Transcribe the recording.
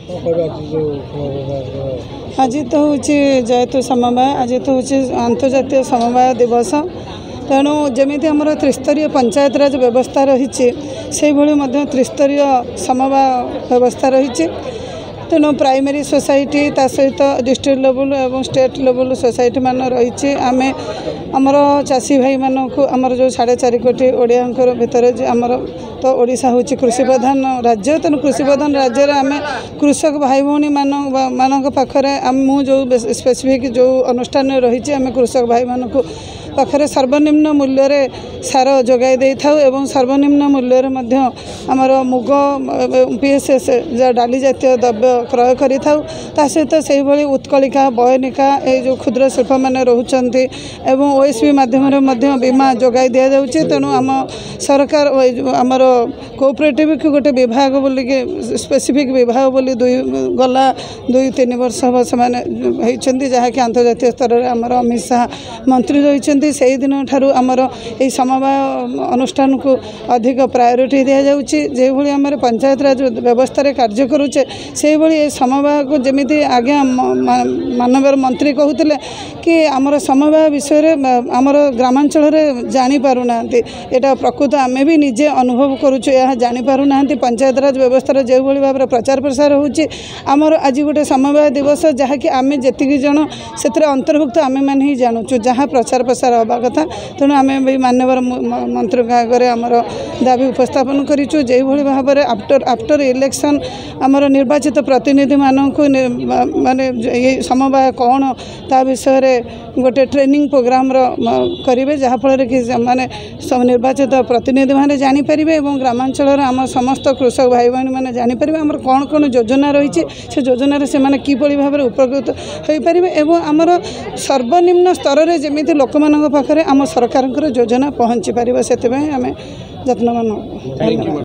आज तो हूँ जयतु समवाय आज तो हूँ अंतर्जातीय समवाय दिवस तेणु जमी आम त्रिस्तरीय पंचायत राज व्यवस्था रही से त्रिस्तरीय समवाय व्यवस्था रही तेणु प्राइमरी सोसाइटी ता सहित डिस्ट्रिक्ट लेवल और स्टेट लेवल सोसाइटी मान रही आम आमर चाषी भाई मानक आमर जो 4.5 कोटी ओडिया भितर आमर तो ओडिशा हूँ कृषि प्रधान राज्य तेणु कृषि प्रधान राज्य आम कृषक भाई भौणी मान पाखरे मु जो स्पेसिफिक जो अनुष्ठान रही आम कृषक भाई मानक पाखरे सर्वनिम्न मूल्य रे सार जोगाई दे था एवं सर्वनिम्न मूल्य रे मध्य आमर मुग पीएसएस डाली जातीय द्रव्य क्रय करि थाउ ता सहित से भली उत्कलिका बयनिका ए जो क्षुद्र शिल्प माने रहउचंती एवं ओएसपी माध्यम रे मध्य बीमा जोगाई दिया जाउची तेणु आम सरकार आमर कोऑपरेटिव के गोटे विभाग बोली के स्पेसिफिक विभाग बोली गला 2-3 वर्ष हम से जहाँ कि अंतर्जातीय स्तर में आमर अमित शाह मंत्री रही से दिन ठारू आमर ये समवाय अनुष्ठान को अधिक प्रायोरिटी दि जाऊँगी आम पंचायत राज व्यवस्था कार्य करुचे से भाई समवाय को जमी आगे मानवर मंत्री कहते कि आमर समवाय विषय आमर ग्रामांचल जानीपारूना यहाँ प्रकृत आम भी निजे अनुभव करुचु यह जानीपारूना पंचायत राज व्यवस्था जो भाव में प्रचार प्रसार होमर आज गोटे समवाय दिवस जहाँकि आम जी जन से अंतर्भुक्त आम मैंने ही जानूँ जहाँ प्रचार प्रसार हवा कथा तेणु आम भी मानवर मंत्री आगे आमर दाबी उपस्थापन करूँ जो भाव में आफ्टर इलेक्शन आमर निर्वाचित प्रतिनिधि मानक माने ये समवाय कौन ता विषय गोटे ट्रेनिंग प्रोग्राम करेंगे जहाँफल कि माने निर्वाचित प्रतिनिधि मैंने जानीपर और ग्रामांचल आम समस्त कृषक भाई भाई मैंने जानीपर आमर कौन कौन योजना रही से योजन से किभली भाव में उपकृत हो पारे और आमर सर्वनिम्न स्तर में जमी लोक मान पाखे आम सरकार योजना पहुँची पार से आम यत्नवान।